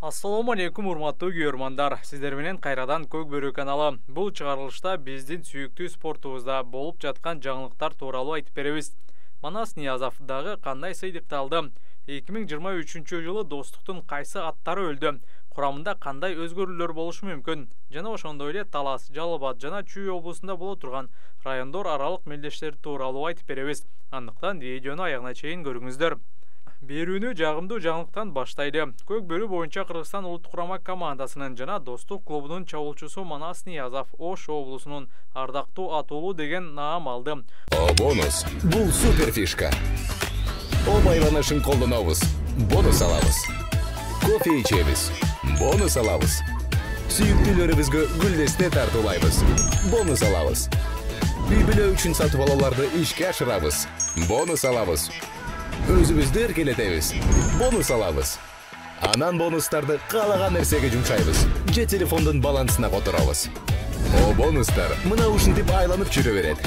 Ассаламу алейкум, урматтуу көрөрмандар. Сиздер менен кайрадан Көк Бөрү каналы. Бул чыгарылышта биздин сүйүктүү спортубузда болуп жаткан жаңылыктар тууралуу айтып беребиз. Манас Ниязов дагы кандай сыйдыкталды? 2023 жылы достуктун кайсы аттары өлдү? Курамында кандай өзгөрүүлөр болушу мүмкүн? Жана ошондой эле Талас, Жалал Абад жана Чүй облусунда боло турган райондор аралык мелдештер тууралуу айтып беребиз. Андыктан видеону аягына чейин көрүңүздөр. Берүүнү жагымдуу жаңылыктан баштайды. Көк Бөрү боюнча Кыргызстан улуттук курама командасынын жана Достук клубунун чабуулчусу Манас Ниязов Ош облусунун ардактуу атуулу деген наам алды. Бонус. Бул супер фишка. Байланышын колдонобуз. Бонус алабыз. Кофе ичебиз. Бонус алабыз. Сүйүктүүлөрүбүзгө гүлдесте тартуулайбыз. Бонус алабыз. Үй бүлө үчүн сатып алууларды ишке ашырабыз. Бонус алабыз. Өзүбүздү эркелетебиз. Бонус алабыз. Анан бонустарды каалаган нерсеге жумшайбыз. Же телефондун балансына которобуз. Бонустар мына ушинтип айланып жүрө берет.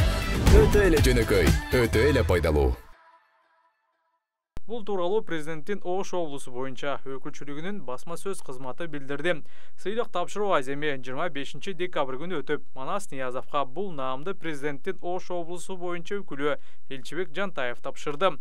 Өтө эле жөнөкөй, өтө эле пайдалуу. Бул тууралуу президенттин Ош облусу боюнча өкүлчүлүгүнүн басма сөз кызматы билдирди. Сыйлык тапшыруу аземи 25 декабрь күнү өтүп, Манас Ниязовго бул наамды президенттин Ош облусу боюнча өкүлү Элчибек Жантаев тапшырды.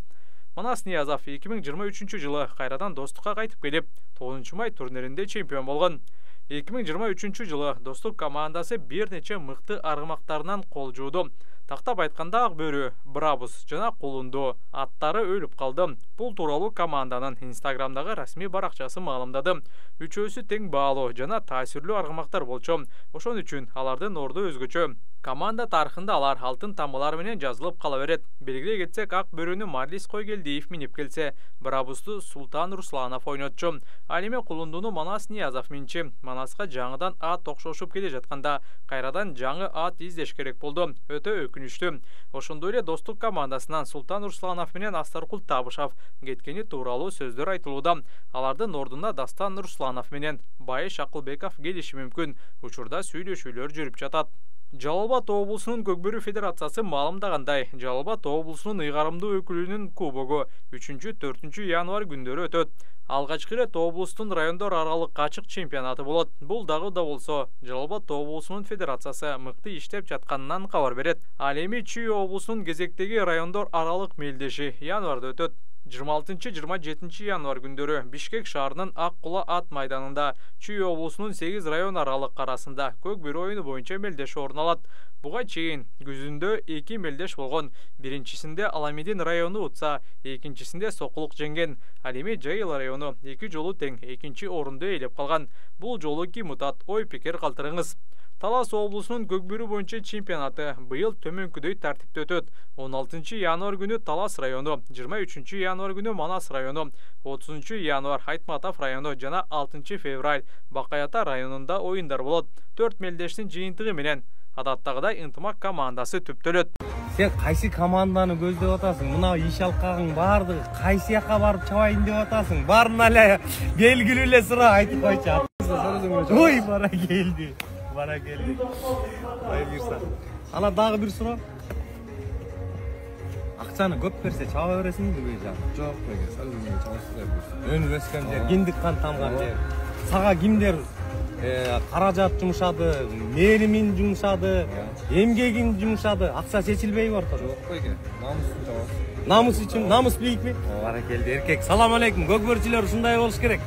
Манас Ниязов 2023 жылы кайрадан Достукка кайтып келип, 9 май турниринде чемпион болгон. 2023 жылы Достук командасы бир нече мыкты аргымактарынан кол жууду. Тактап айтканда Ак Бөрү, Брабус жана Кулунду аттары өлүп калды. Бул тууралуу команданын Инстаграмдагы расмий баракчасы маалымдады. Үчөөсү тең баалуу жана таасирлүү аргымактар болчу. Ошон үчүн алардын орду өзгөчө. Команда тарыхында алар алтын тамгалар менен жазылып кала берет. Белгилей кетсек, Ак Бөрүнү Марлис Койгелдиев минип келсе, Брабусту Султан Русланов ойнотчу. Ал эми Кулундуну Манас Ниязов минчи. Манаска жаңыдан ат окшошуп келе жатканда кайрадан жаңы ат издеш керек болду. Өтө өкүнүчтүү. Ошондой эле Достук командасынан Султан Русланов менен Астаркул Табышев кеткени тууралуу сөздөр айтылууда. Алардын ордуна Дастан Русланов менен Байыш Акылбеков келиши мүмкүн. Учурда сүйлөшүүлөр жүрүп жатат. Жалал Абад облусунун Көк Бөрү федерациясы маалымдагандай, Жалал Абад облусунун ыйгарымдуу өкүлүнүн кубогу 3-4 январь күндөрү өтөт. Алгачкы ирет облустун райондор аралык ачык чемпионаты болот. Бул дагы да болсо Жалал Абад облусунун федерациясы мыкты иштеп жатканынан кабар берет. Ал эми Чүй облусунун кезектеги райондор аралык мелдеши январда өтөт. 26-27 январь күндөрү Бишкек шаарынын Ак Кула ат майданында Чүй облусунун 8 район аралык арасында Көк Бөрү оюну боюнча мелдеш орун алат. Буга чейин күзүндө 2 мелдеш болгон. Биринчисинде Аламедин району утса, экинчисинде Сокулук жеңген. Ал эми Жайыл району 2 жолу тең экинчи орунду ээлеп калган. Бул жолу ким утат? Ой пикир калтырыңыз. Талас облусунун Көк Бөрү боюнча чемпионаты быйыл төмөнкүдөй тартипте өтөт. 16 январь күнү Талас району, 23 январь күнү Манас району, 30 январь Айтматов району жана 6 февраль Бакаята районунда оюндар болот. 4 мелдештин жыйынтыгы менен адаттагыдай ынтымак командасы түптөлөт. Сен кайсы команданы көздөп атасың? Мына иш алкагың барды, кайсы жака барып чабайын деп атасың? Барын эле белгилүү эле суроо айтып койчу. Ой, бара келди. Бара келди. Ай бирса. Ана дагы бир суроо. Акчаны көп берсе чаба бересиңби бейжан? Жок, беге, салымга чабасыздар. Өнүп өскөн жер, киндик кан тамган жер. Сага кимдер каражат жумшады, мээримин жумшады, эмгегин жумшады, акча чечилбейби ортодо? Жок, беге, намыс үчүн чабасыз. Намыс үчүн, намыс бийикпи? Бара келди, эркек. Салам алейкум, Көк Бөрүчүлөр ушундай болуш керек.